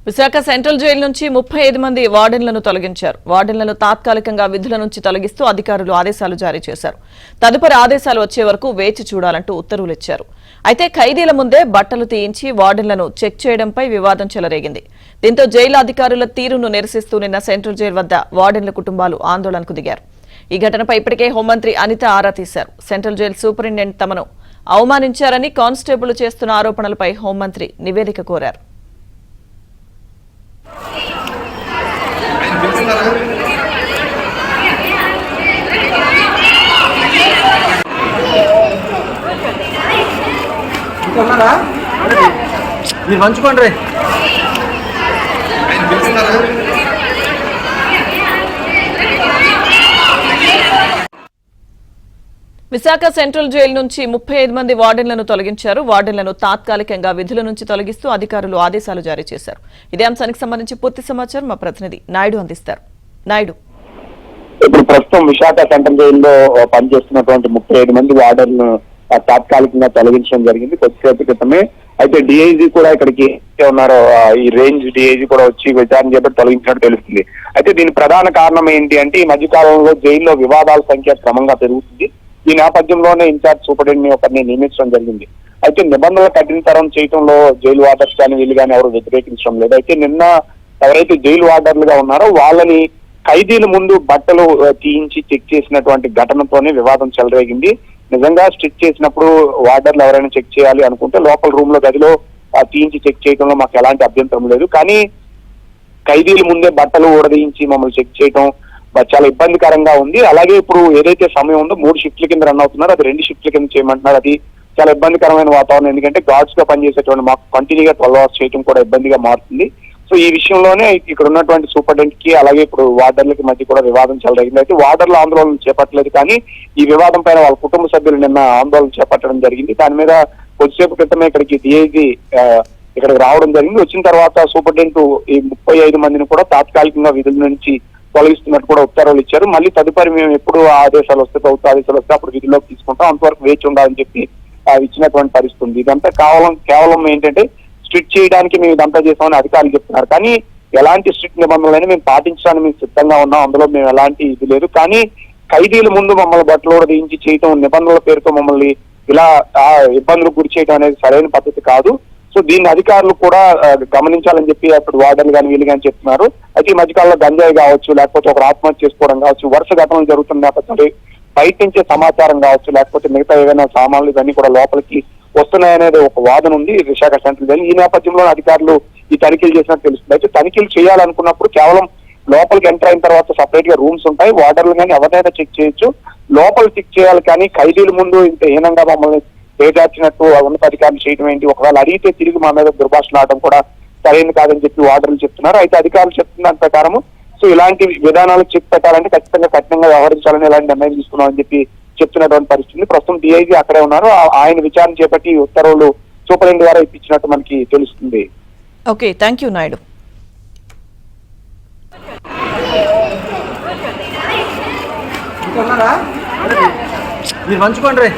Visakha central jail నుంచి 35 మంది వార్డెన్లను తొలగించారు. వార్డెన్లను తాత్కాలికంగా విధుల నుంచి తొలగిస్తూ అధికారులు ఆదేశాలు జారీ చేశారు. తదుపరి ఆదేశాలు వచ్చే వరకు వేచి చూడాలంటూ ఉత్తర్వులు ఇచ్చారు. అయితే ఖైదీల ముందే బట్టలు తీయించి వార్డెన్లను చెక్ చేయడంపై వివాదం చెలరేగింది. దీంతో జైలు అధికారుల తీరును నిరసిస్తూ నిన్న సెంట్రల్ జైలు వద్ద వార్డెన్ల కుటుంబాలు ఆందోళనకు దిగారు. ఈ ఘటనపై ఇప్పటికే హోంమంత్రి అనిత ఆరా తీశారు. సెంట్రల్ జైలు సూపరింటెండెంట్ తమను అవమానించారని కానిస్టేబుల్ చేస్తున్న ఆరోపణలపై హోంమంత్రి నివేదిక కోరారు. మీరు మంచుకోండి రే. విశాఖ సెంట్రల్ జైలు నుంచి 35 మంది వార్డెన్లను తొలగించారు. వార్డెన్లను తాత్కాలికంగా విధుల నుంచి తొలగిస్తూ అధికారులు ఆదేశాలు జారీ చేశారు. ఇదే అంశానికి సంబంధించి పూర్తి సమాచారం మా ప్రతినిధి నాయుడు అందిస్తారు. నాయుడు, ఇప్పుడు ప్రస్తుతం విశాఖ సెంట్రల్ జైల్లో పనిచేస్తున్నటువంటి 35 మంది వార్డెన్లను తాత్కాలికంగా తొలగించడం జరిగింది కొద్దిసేపు క్రితమే. అయితే డిఐజీ కూడా ఇక్కడికి ఉన్నారో ఈ రేంజ్ డిఐజీ కూడా వచ్చి విచారణ చేపట్టి తొలగించినట్టు తెలుస్తుంది. అయితే దీని ప్రధాన కారణం ఏంటి అంటే ఈ మధ్యకాలంలో జైల్లో వివాదాల సంఖ్య క్రమంగా పెరుగుతుంది. ఈ నేపథ్యంలోనే ఇన్ఛార్జ్ సూపరింటెండెంట్ ఒకరిని నియమించడం జరిగింది. అయితే నిబంధనలు కఠినతరం చేయడంలో జైలు వార్డర్స్ కానీ వీళ్ళు కానీ ఎవరు వ్యతిరేకించడం లేదు. అయితే నిన్న ఎవరైతే జైలు వార్డర్లుగా ఉన్నారో వాళ్ళని ఖైదీల ముందు బట్టలు తీయించి చెక్ చేసినటువంటి ఘటనతోనే వివాదం చెలరేగింది. నిజంగా స్టిచ్ చేసినప్పుడు వార్డర్లు ఎవరైనా చెక్ చేయాలి అనుకుంటే లోపల రూమ్ లో గదిలో తీయించి చెక్ చేయడంలో మాకు ఎలాంటి అభ్యంతరం లేదు. కానీ ఖైదీల ముందే బట్టలు ఊడదీయించి మమ్మల్ని చెక్ చేయడం చాలా ఇబ్బందికరంగా ఉంది. అలాగే ఇప్పుడు ఏదైతే సమయం ఉందో 3 షిఫ్ట్ల కింద రన్ అవుతున్నారు, అది 2 షిఫ్ట్ల కింద చేయమంటున్నారు. అది చాలా ఇబ్బందికరమైన వాతావరణం. ఎందుకంటే గార్డ్స్ గా పనిచేసేటువంటి మాకు కంటిన్యూగా 12 అవర్స్ చేయడం కూడా ఇబ్బందిగా మారుతుంది. సో ఈ విషయంలోనే ఇక్కడ ఉన్నటువంటి సూపరింటెండెంట్ కి అలాగే ఇప్పుడు వార్డర్లకి మధ్య కూడా వివాదం చెలరేగింది. అయితే వార్డర్ల ఆందోళన చేపట్టలేదు, కానీ ఈ వివాదం పైన వాళ్ళ కుటుంబ సభ్యులు నిన్న ఆందోళన చేపట్టడం జరిగింది. దాని మీద కొద్దిసేపు క్రితమే ఇక్కడికి డిఐజీ ఇక్కడికి రావడం జరిగింది. వచ్చిన తర్వాత సూపరింటెండెంట్ ఈ 35 మందిని కూడా తాత్కాలికంగా విధుల నుంచి తొలగిస్తున్నట్టు కూడా ఉత్తర్వులు ఇచ్చారు. మళ్ళీ తదుపరి మేము ఎప్పుడు ఆదేశాలు వస్తే ప్రభుత్వ ఆదేశాలు వస్తే అప్పుడు విధుల్లోకి తీసుకుంటాం, అంతవరకు వేచి ఉండాలని చెప్పి ఇచ్చినటువంటి పరిస్థితి ఉంది. ఇదంతా కేవలం ఏంటంటే స్ట్రిక్ట్ చేయడానికి మేము ఇదంతా చేస్తామని అధికారులు చెప్తున్నారు. కానీ ఎలాంటి స్ట్రిక్ట్ నిబంధనలైనా మేము పాటించడానికి మేము సిద్ధంగా ఉన్నాం, అందులో మేము ఎలాంటి ఇది లేదు. కానీ ఖైదీల ముందు మమ్మల్ని బట్టలు దించి చేయటం, నిబంధనల పేరుతో మమ్మల్ని ఇలా ఇబ్బందులకు గురి చేయడం అనేది సరైన పద్ధతి కాదు. సో దీన్ని అధికారులు కూడా గమనించాలని చెప్పి అప్పుడు వార్డర్లు కానీ వీళ్ళు కానీ చెప్తున్నారు. అయితే ఈ మధ్యకాలంలో గంజాయి కావచ్చు, లేకపోతే ఒకరు ఆత్మహత్య చేసుకోవడం కావచ్చు, వరుస ఘటనలు జరుగుతున్న నేపథ్యంలో బయట నుంచే సమాచారం కావచ్చు, లేకపోతే మిగతా ఏదైనా సామాన్లు ఇవన్నీ కూడా లోపలికి వస్తున్నాయనేది ఒక వాదన ఉంది విశాఖ సెంట్రల్ జైలు. ఈ నేపథ్యంలో అధికారులు ఈ తనిఖీలు చేసినట్టు తెలుస్తుంది. అయితే తనిఖీలు చేయాలనుకున్నప్పుడు కేవలం లోపలికి ఎంటర్ అయిన తర్వాత సపరేట్ గా రూమ్స్ ఉంటాయి, వార్డర్లు కానీ ఎవరైనా చెక్ చేయొచ్చు, లోపల చెక్ చేయాలి. కానీ ఖైదీల ముందు ఇంత హీనంగా మమ్మల్ని పేదార్చినట్టు ఉన్నతాధికారులు చేయడం ఏంటి, ఒకవేళ అడిగితే తిరిగి మా మీద దుర్భాషలు ఆడడం కూడా సరైనది కాదని చెప్పి వార్డర్లు చెప్తున్నారు. అయితే అధికారులు చెప్తున్న దాని ప్రకారము సో ఇలాంటి విధానాలు చెక్ పెట్టాలంటే ఖచ్చితంగా కఠినంగా వ్యవహరించాలని ఇలాంటి నిర్ణయం తీసుకున్నామని చెప్పి చెప్తున్నటువంటి పరిస్థితి. ప్రస్తుతం డిఐజీ అక్కడే ఉన్నారు. ఆయన విచారణ చేపట్టి ఉత్తర్వులు సూపరింటెండెంట్ ద్వారా ఇప్పించినట్టు మనకి తెలుస్తుంది. Okay, thank you Naidu. మీరు మంచుకోండి రే.